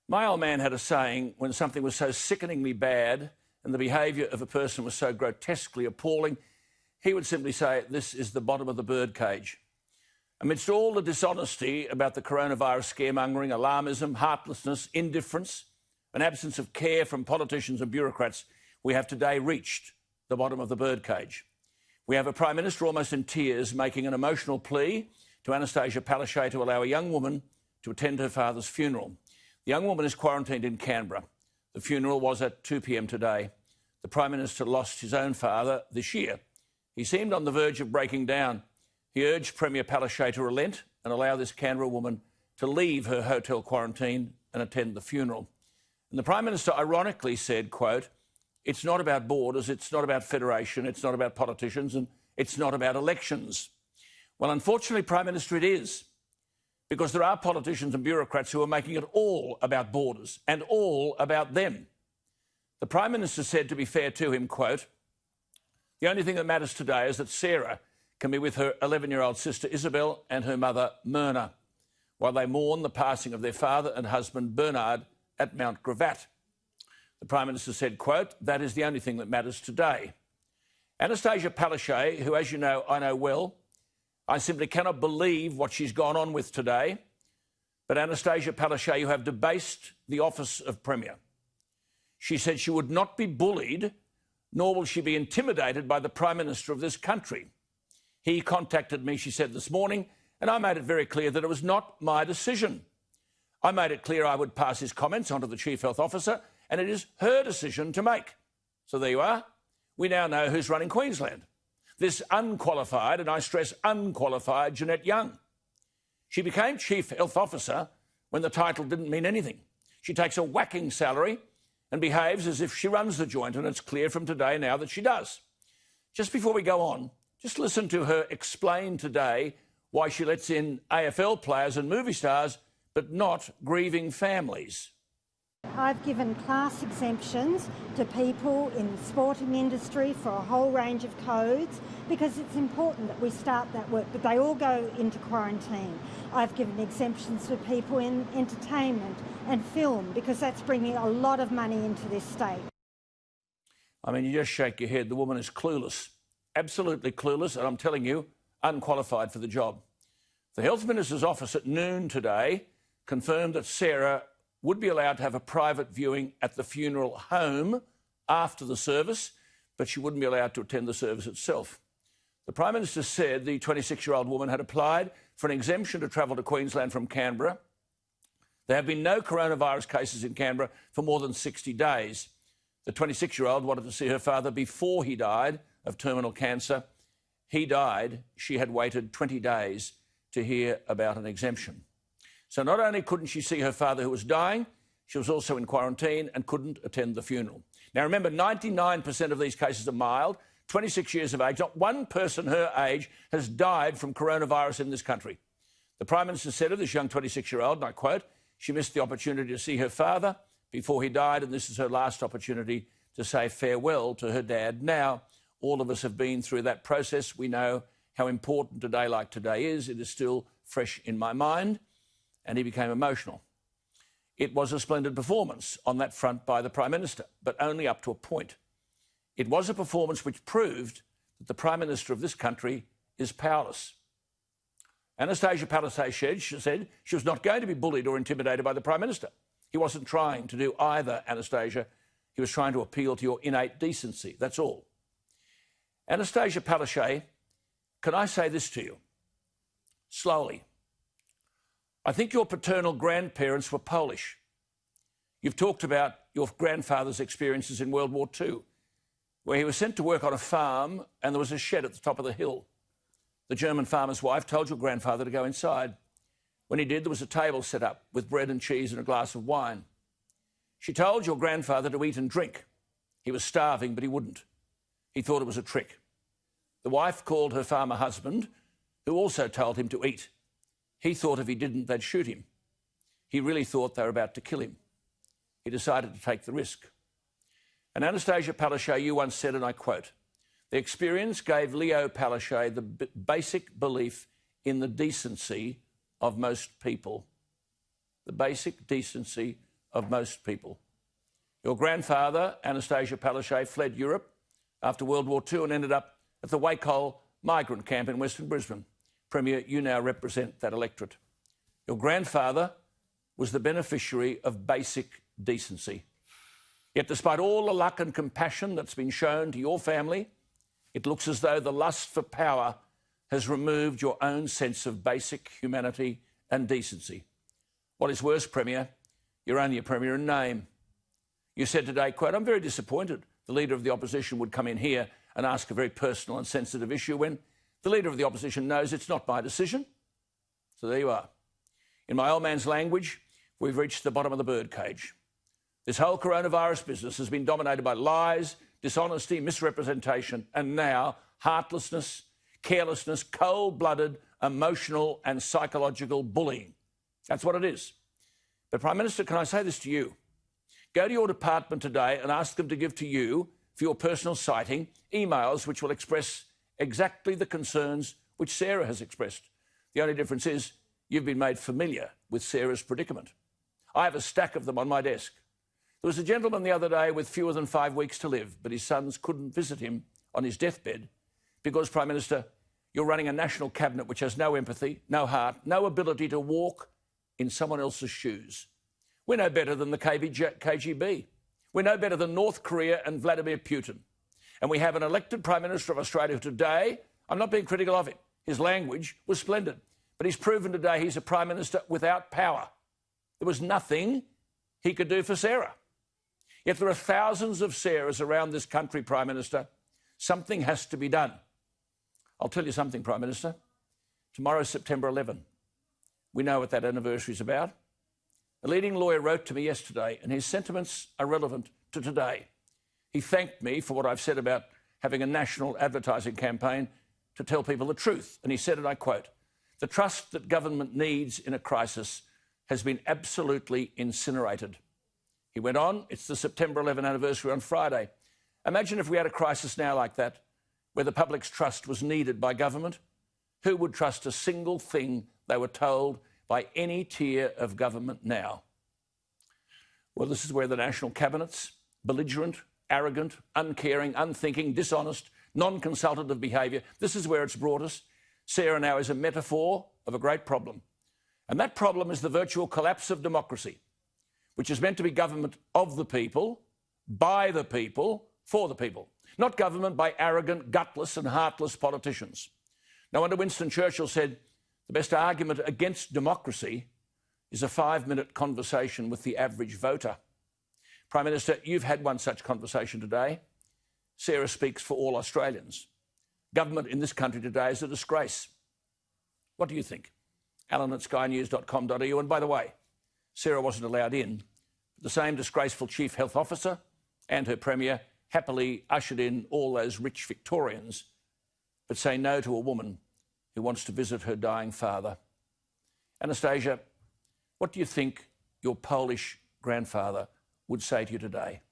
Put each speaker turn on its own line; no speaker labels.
My old man had a saying: when something was so sickeningly bad and the behaviour of a person was so grotesquely appalling, he would simply say, "This is the bottom of the birdcage." Amidst all the dishonesty about the coronavirus scaremongering, alarmism, heartlessness, indifference, an absence of care from politicians and bureaucrats, we have today reached the bottom of the birdcage. We have a Prime Minister almost in tears making an emotional plea to Anastasia Palaszczuk to allow a young woman to attend her father's funeral. The young woman is quarantined in Canberra. The funeral was at 2 p.m. today. The Prime Minister lost his own father this year. He seemed on the verge of breaking down. He urged Premier Palaszczuk to relent and allow this Canberra woman to leave her hotel quarantine and attend the funeral. And the Prime Minister ironically said, quote, "It's not about borders, it's not about federation, it's not about politicians, and it's not about elections." Well, unfortunately, Prime Minister, it is, because there are politicians and bureaucrats who are making it all about borders and all about them. The Prime Minister said, to be fair to him, quote, "The only thing that matters today is that Sarah can be with her 11-year-old sister Isabel and her mother Myrna while they mourn the passing of their father and husband Bernard at Mount Gravatt." The Prime Minister said, quote, "That is the only thing that matters today." Anastasia Palaszczuk, who, as you know, I know well, I simply cannot believe what she's gone on with today. But Anastasia Palaszczuk, you have debased the office of Premier. She said she would not be bullied, nor will she be intimidated by the Prime Minister of this country. He contacted me, she said, this morning, and I made it very clear that it was not my decision. I made it clear I would pass his comments on to the Chief Health Officer, and it is her decision to make. So there you are. We now know who's running Queensland. This unqualified, and I stress unqualified, Jeanette Young. She became Chief Health Officer when the title didn't mean anything. She takes a whacking salary and behaves as if she runs the joint, and it's clear from today now that she does. Just before we go on, just listen to her explain today why she lets in AFL players and movie stars, but not grieving families.
I've given class exemptions to people in the sporting industry for a whole range of codes because it's important that we start that work, but they all go into quarantine. I've given exemptions for people in entertainment and film because that's bringing a lot of money into this state.
I mean, you just shake your head. The woman is clueless, absolutely clueless, and I'm telling you, unqualified for the job. The Health Minister's office at noon today confirmed that Sarah would be allowed to have a private viewing at the funeral home after the service, but she wouldn't be allowed to attend the service itself. The Prime Minister said the 26-year-old woman had applied for an exemption to travel to Queensland from Canberra. There have been no coronavirus cases in Canberra for more than 60 days. The 26-year-old wanted to see her father before he died of terminal cancer. He died. She had waited 20 days to hear about an exemption. So not only couldn't she see her father who was dying, she was also in quarantine and couldn't attend the funeral. Now, remember, 99% of these cases are mild, 26 years of age. Not one person her age has died from coronavirus in this country. The Prime Minister said of this young 26-year-old, and I quote, "She missed the opportunity to see her father before he died, and this is her last opportunity to say farewell to her dad." Now, all of us have been through that process. We know how important a day like today is. It is still fresh in my mind. And he became emotional. It was a splendid performance on that front by the Prime Minister, but only up to a point. It was a performance which proved that the Prime Minister of this country is powerless. Anastasia Palaszczuk said she was not going to be bullied or intimidated by the Prime Minister. He wasn't trying to do either, Anastasia. He was trying to appeal to your innate decency, that's all. Anastasia Palaszczuk, can I say this to you? Slowly. I think your paternal grandparents were Polish. You've talked about your grandfather's experiences in World War II, where he was sent to work on a farm and there was a shed at the top of the hill. The German farmer's wife told your grandfather to go inside. When he did, there was a table set up with bread and cheese and a glass of wine. She told your grandfather to eat and drink. He was starving, but he wouldn't. He thought it was a trick. The wife called her farmer husband, who also told him to eat. He thought if he didn't, they'd shoot him. He really thought they were about to kill him. He decided to take the risk. And Anastasia Palaszczuk, you once said, and I quote, "The experience gave Leo Palaszczuk the basic belief in the decency of most people." The basic decency of most people. Your grandfather, Anastasia Palaszczuk, fled Europe after World War II and ended up at the Wacol migrant camp in Western Brisbane. Premier, you now represent that electorate. Your grandfather was the beneficiary of basic decency. Yet despite all the luck and compassion that's been shown to your family, it looks as though the lust for power has removed your own sense of basic humanity and decency. What is worse, Premier, you're only a Premier in name. You said today, quote, "I'm very disappointed the Leader of the Opposition would come in here and ask a very personal and sensitive issue when the Leader of the Opposition knows it's not my decision." So there you are. In my old man's language, we've reached the bottom of the birdcage. This whole coronavirus business has been dominated by lies, dishonesty, misrepresentation, and now heartlessness, carelessness, cold-blooded, emotional and psychological bullying. That's what it is. But, Prime Minister, can I say this to you? Go to your department today and ask them to give to you, for your personal citing, emails which will express exactly the concerns which Sarah has expressed. The only difference is you've been made familiar with Sarah's predicament. I have a stack of them on my desk. There was a gentleman the other day with fewer than 5 weeks to live, but his sons couldn't visit him on his deathbed because, Prime Minister, you're running a national cabinet which has no empathy, no heart, no ability to walk in someone else's shoes. We're no better than the KGB. We're no better than North Korea and Vladimir Putin. And we have an elected Prime Minister of Australia today. I'm not being critical of him. His language was splendid. But he's proven today he's a Prime Minister without power. There was nothing he could do for Sarah. Yet there are thousands of Sarahs around this country, Prime Minister. Something has to be done. I'll tell you something, Prime Minister. Tomorrow's September 11. We know what that anniversary is about. A leading lawyer wrote to me yesterday, and his sentiments are relevant to today. He thanked me for what I've said about having a national advertising campaign to tell people the truth. And he said, and I quote, "The trust that government needs in a crisis has been absolutely incinerated." He went on, it's the September 11 anniversary on Friday. Imagine if we had a crisis now like that, where the public's trust was needed by government. Who would trust a single thing they were told by any tier of government now? Well, this is where the National Cabinet's belligerent, arrogant, uncaring, unthinking, dishonest, non-consultative behaviour, this is where it's brought us. Sarah now is a metaphor of a great problem. And that problem is the virtual collapse of democracy, which is meant to be government of the people, by the people, for the people, not government by arrogant, gutless and heartless politicians. No wonder Winston Churchill said, the best argument against democracy is a 5-minute conversation with the average voter. Prime Minister, you've had one such conversation today. Sarah speaks for all Australians. Government in this country today is a disgrace. What do you think? alan@skynews.com.au. And by the way, Sarah wasn't allowed in. The same disgraceful Chief Health Officer and her Premier happily ushered in all those rich Victorians, but say no to a woman who wants to visit her dying father. Anastasia, what do you think your Polish grandfather would say to you today?